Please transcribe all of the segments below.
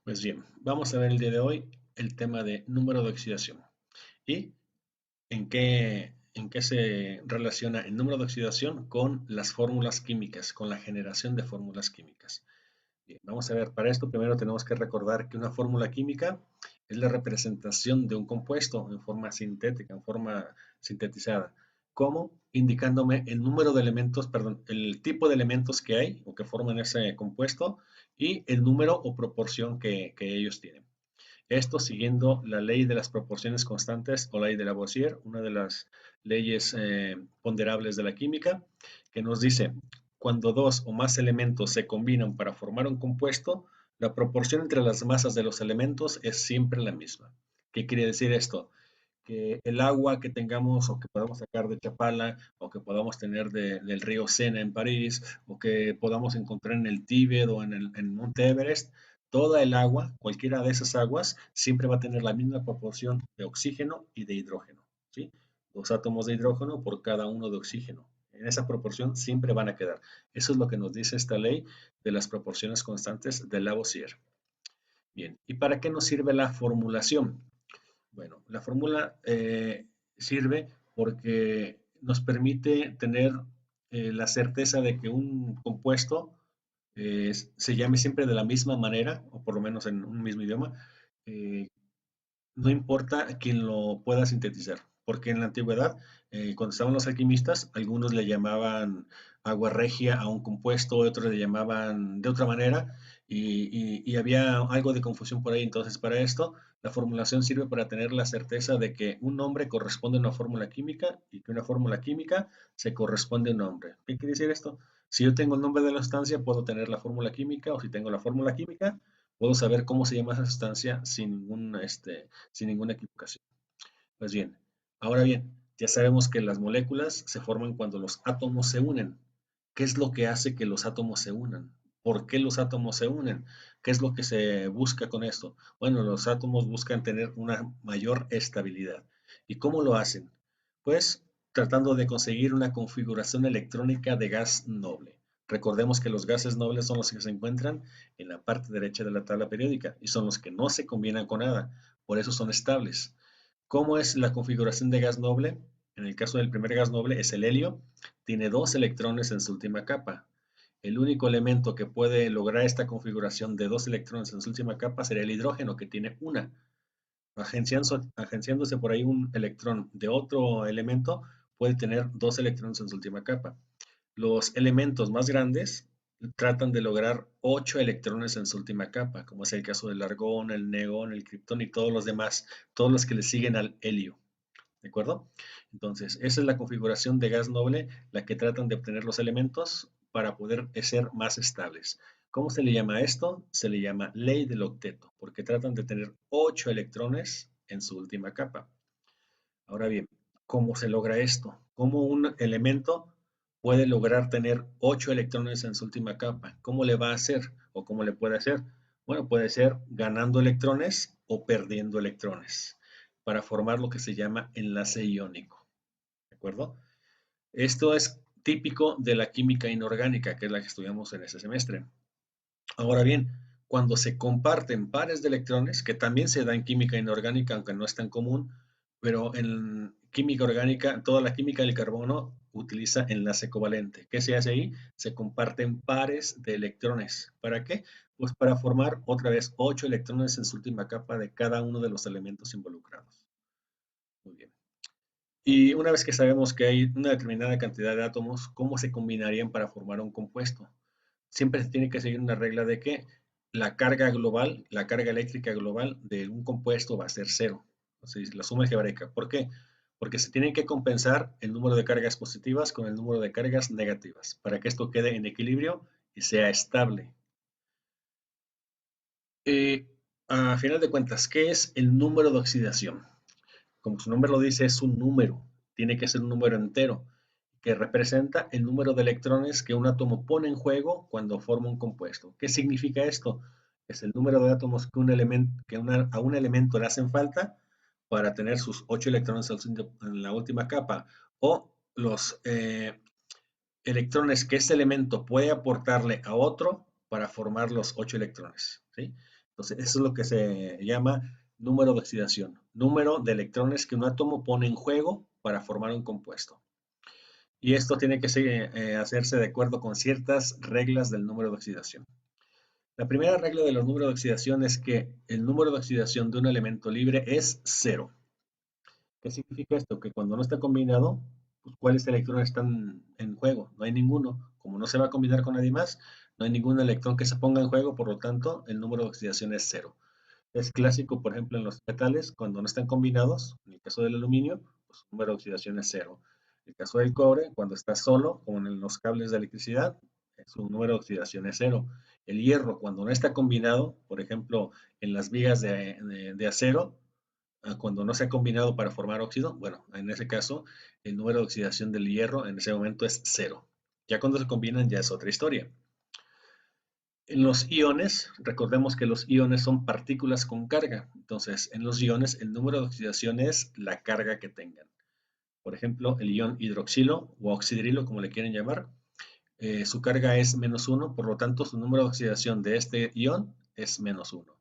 Pues bien, vamos a ver el día de hoy el tema de número de oxidación y en qué se relaciona el número de oxidación con las fórmulas químicas, con la generación de fórmulas químicas. Bien, vamos a ver, para esto primero tenemos que recordar que una fórmula química es la representación de un compuesto en forma sintética, en forma sintetizada, como indicándome el número de elementos, perdón, el tipo de elementos que hay o que forman ese compuesto y el número o proporción que ellos tienen. Esto siguiendo la ley de las proporciones constantes o ley de Lavoisier, una de las leyes ponderables de la química, que nos dice, cuando dos o más elementos se combinan para formar un compuesto, la proporción entre las masas de los elementos es siempre la misma. ¿Qué quiere decir esto? Que el agua que tengamos o que podamos sacar de Chapala o que podamos tener del río Sena en París o que podamos encontrar en el Tíbet o en Monte Everest, toda el agua, cualquiera de esas aguas, siempre va a tener la misma proporción de oxígeno y de hidrógeno, ¿sí? Dos átomos de hidrógeno por cada uno de oxígeno. En esa proporción siempre van a quedar. Eso es lo que nos dice esta ley de las proporciones constantes de Lavoisier. Bien, ¿y para qué nos sirve la formulación? Bueno, la fórmula sirve porque nos permite tener la certeza de que un compuesto se llame siempre de la misma manera, o por lo menos en un mismo idioma, eh, no importa quién lo pueda sintetizar, porque en la antigüedad, cuando estaban los alquimistas, algunos le llamaban agua regia a un compuesto, otros le llamaban de otra manera, y había algo de confusión por ahí. Entonces, para esto, la formulación sirve para tener la certeza de que un nombre corresponde a una fórmula química y que una fórmula química se corresponde a un nombre. ¿Qué quiere decir esto? Si yo tengo el nombre de la sustancia, puedo tener la fórmula química, o si tengo la fórmula química, puedo saber cómo se llama esa sustancia sin ninguna equivocación. Pues bien, ahora bien, ya sabemos que las moléculas se forman cuando los átomos se unen. ¿Qué es lo que hace que los átomos se unan? ¿Por qué los átomos se unen? ¿Qué es lo que se busca con esto? Bueno, los átomos buscan tener una mayor estabilidad. ¿Y cómo lo hacen? Pues tratando de conseguir una configuración electrónica de gas noble. Recordemos que los gases nobles son los que se encuentran en la parte derecha de la tabla periódica y son los que no se combinan con nada, por eso son estables. ¿Cómo es la configuración de gas noble? En el caso del primer gas noble es el helio, tiene dos electrones en su última capa. El único elemento que puede lograr esta configuración de dos electrones en su última capa sería el hidrógeno, que tiene una. Agenciándose por ahí un electrón de otro elemento, puede tener dos electrones en su última capa. Los elementos más grandes tratan de lograr 8 electrones en su última capa, como es el caso del argón, el neón, el criptón y todos los demás, todos los que le siguen al helio. ¿De acuerdo? Entonces, esa es la configuración de gas noble, la que tratan de obtener los elementos para poder ser más estables. ¿Cómo se le llama a esto? Se le llama ley del octeto, porque tratan de tener 8 electrones en su última capa. Ahora bien, ¿cómo se logra esto? ¿Cómo un elemento puede lograr tener 8 electrones en su última capa? ¿Cómo le va a hacer o cómo le puede hacer? Bueno, puede ser ganando electrones o perdiendo electrones para formar lo que se llama enlace iónico. ¿De acuerdo? Esto es típico de la química inorgánica, que es la que estudiamos en este semestre. Ahora bien, cuando se comparten pares de electrones, que también se da en química inorgánica, aunque no es tan común, pero en química orgánica, toda la química del carbono utiliza enlace covalente. ¿Qué se hace ahí? Se comparten pares de electrones. ¿Para qué? Pues para formar otra vez 8 electrones en su última capa de cada uno de los elementos involucrados. Muy bien. Y una vez que sabemos que hay una determinada cantidad de átomos, ¿cómo se combinarían para formar un compuesto? Siempre se tiene que seguir una regla de que la carga global, la carga eléctrica global de un compuesto va a ser cero. O sea, la suma algebraica. ¿Por qué? Porque se tienen que compensar el número de cargas positivas con el número de cargas negativas para que esto quede en equilibrio y sea estable. Eh, a final de cuentas, ¿qué es el número de oxidación? Como su nombre lo dice, es un número. Tiene que ser un número entero que representa el número de electrones que un átomo pone en juego cuando forma un compuesto. ¿Qué significa esto? Es el número de átomos que, a un elemento le hacen falta para tener sus 8 electrones en la última capa, o los electrones que ese elemento puede aportarle a otro para formar los 8 electrones, ¿sí? Entonces, eso es lo que se llama número de oxidación, número de electrones que un átomo pone en juego para formar un compuesto. Y esto tiene que hacerse de acuerdo con ciertas reglas del número de oxidación. La primera regla de los números de oxidación es que el número de oxidación de un elemento libre es cero. ¿Qué significa esto? Que cuando no está combinado, pues, ¿cuáles electrones están en juego? No hay ninguno. Como no se va a combinar con nadie más, no hay ningún electrón que se ponga en juego, por lo tanto, el número de oxidación es cero. Es clásico, por ejemplo, en los metales, cuando no están combinados, en el caso del aluminio, pues su número de oxidación es cero. En el caso del cobre, cuando está solo, como en los cables de electricidad, su número de oxidación es cero. El hierro, cuando no está combinado, por ejemplo, en las vigas de acero, cuando no se ha combinado para formar óxido, bueno, en ese caso, el número de oxidación del hierro en ese momento es cero. Ya cuando se combinan ya es otra historia. En los iones, recordemos que los iones son partículas con carga. Entonces, en los iones, el número de oxidación es la carga que tengan. Por ejemplo, el ion hidroxilo o oxidrilo, como le quieren llamar, su carga es -1, por lo tanto, su número de oxidación de este ion es -1.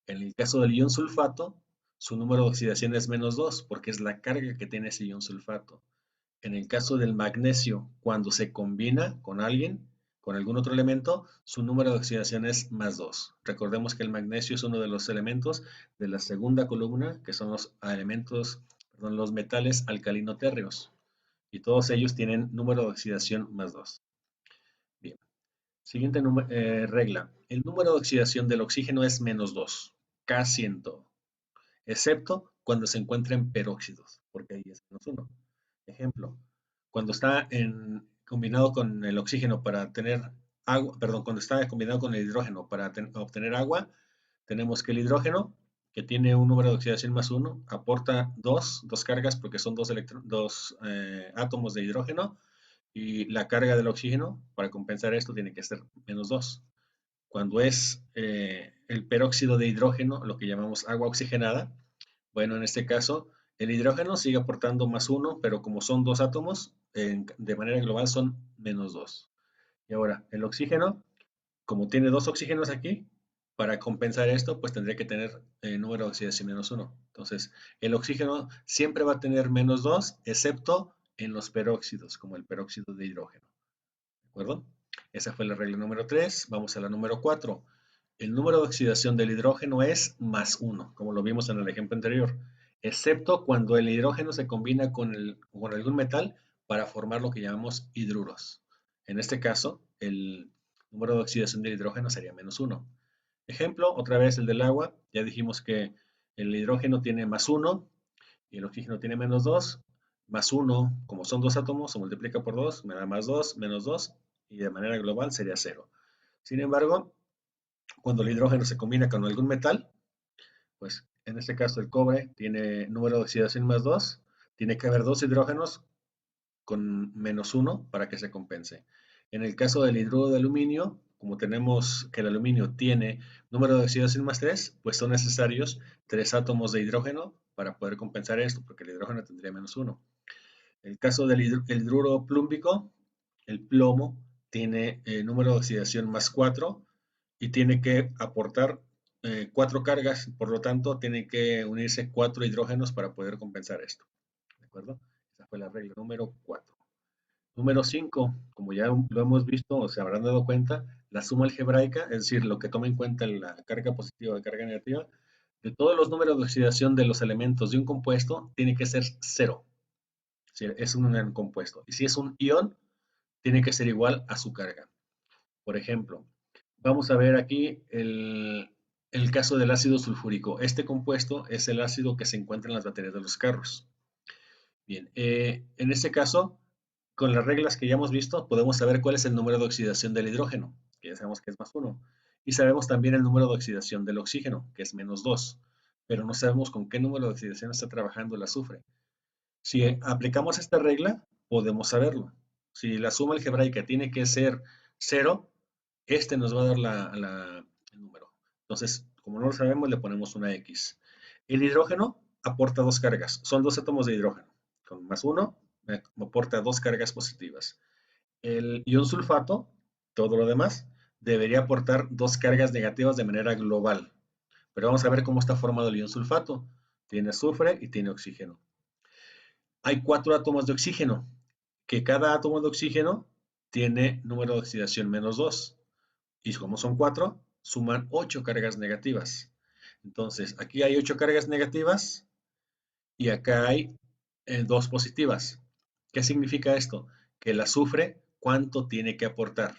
En el caso del ion sulfato, su número de oxidación es -2, porque es la carga que tiene ese ion sulfato. En el caso del magnesio, cuando se combina con alguien, con algún otro elemento, su número de oxidación es +2. Recordemos que el magnesio es uno de los elementos de la segunda columna, que son los elementos, perdón, los metales alcalino-térreos. Y todos ellos tienen número de oxidación +2. Bien. Siguiente regla. El número de oxidación del oxígeno es -2, casi en todo, excepto cuando se encuentra en peróxidos, porque ahí es -1. Ejemplo, cuando está combinado con el oxígeno para tener agua, perdón, cuando está combinado con el hidrógeno para obtener agua, tenemos que el hidrógeno, que tiene un número de oxidación +1, aporta dos cargas porque son dos átomos de hidrógeno, y la carga del oxígeno, para compensar esto, tiene que ser -2. Cuando es el peróxido de hidrógeno, lo que llamamos agua oxigenada, bueno, en este caso, el hidrógeno sigue aportando +1, pero como son dos átomos, de manera global son -2. Y ahora, el oxígeno, como tiene dos oxígenos aquí, para compensar esto, pues tendría que tener número de oxidación -1. Entonces, el oxígeno siempre va a tener -2, excepto en los peróxidos, como el peróxido de hidrógeno. ¿De acuerdo? Esa fue la regla número 3. Vamos a la número 4. El número de oxidación del hidrógeno es +1, como lo vimos en el ejemplo anterior, excepto cuando el hidrógeno se combina con algún metal para formar lo que llamamos hidruros. En este caso, el número de oxidación del hidrógeno sería -1. Ejemplo, otra vez el del agua. Ya dijimos que el hidrógeno tiene +1 y el oxígeno tiene -2. +1, como son dos átomos, se multiplica por 2, me da +2, -2, y de manera global sería 0. Sin embargo, cuando el hidrógeno se combina con algún metal, pues en este caso el cobre tiene número de oxidación +2, tiene que haber dos hidrógenos con -1 para que se compense. En el caso del hidruro de aluminio, como tenemos que el aluminio tiene número de oxidación +3, pues son necesarios 3 átomos de hidrógeno para poder compensar esto, porque el hidrógeno tendría -1. En el caso del hidruro plúmbico, el plomo tiene número de oxidación +4 y tiene que aportar 4 cargas, por lo tanto, tienen que unirse 4 hidrógenos para poder compensar esto. ¿De acuerdo? Esa fue la regla número 4. Número 5, como ya lo hemos visto o se habrán dado cuenta, la suma algebraica, es decir, lo que toma en cuenta la carga positiva o la carga negativa, de todos los números de oxidación de los elementos de un compuesto, tiene que ser 0. Si es un compuesto. Y si es un ion, tiene que ser igual a su carga. Por ejemplo, vamos a ver aquí el caso del ácido sulfúrico. Este compuesto es el ácido que se encuentra en las baterías de los carros. Bien, en este caso, con las reglas que ya hemos visto, podemos saber cuál es el número de oxidación del hidrógeno, que ya sabemos que es +1. Y sabemos también el número de oxidación del oxígeno, que es -2. Pero no sabemos con qué número de oxidación está trabajando el azufre. Si aplicamos esta regla, podemos saberlo. Si la suma algebraica tiene que ser 0, este nos va a dar el número. Entonces, como no lo sabemos, le ponemos una X. El hidrógeno aporta dos cargas. Son dos átomos de hidrógeno. Con +1 me aporta dos cargas positivas. El ion sulfato, todo lo demás, debería aportar dos cargas negativas de manera global. Pero vamos a ver cómo está formado el ion sulfato. Tiene azufre y tiene oxígeno. Hay 4 átomos de oxígeno, que cada átomo de oxígeno tiene número de oxidación -2. Y como son 4, suman 8 cargas negativas. Entonces, aquí hay 8 cargas negativas y acá hay 2 positivas. ¿Qué significa esto? Que el azufre, ¿cuánto tiene que aportar?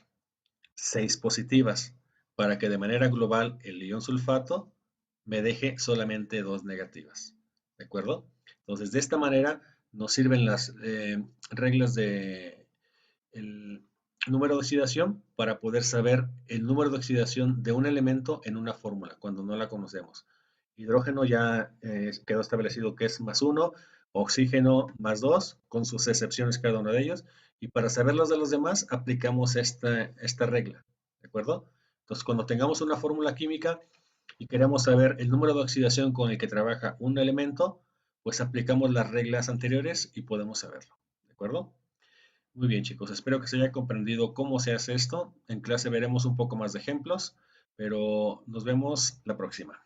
6 positivas, para que de manera global el ion sulfato me deje solamente 2 negativas. ¿De acuerdo? Entonces, de esta manera nos sirven las reglas de el número de oxidación para poder saber el número de oxidación de un elemento en una fórmula, cuando no la conocemos. Hidrógeno ya quedó establecido que es +1, oxígeno +2, con sus excepciones cada uno de ellos. Y para saber los de los demás, aplicamos esta regla. ¿De acuerdo? Entonces, cuando tengamos una fórmula química y queremos saber el número de oxidación con el que trabaja un elemento, pues aplicamos las reglas anteriores y podemos saberlo. ¿De acuerdo? Muy bien, chicos, espero que se haya comprendido cómo se hace esto. En clase veremos un poco más de ejemplos, pero nos vemos la próxima.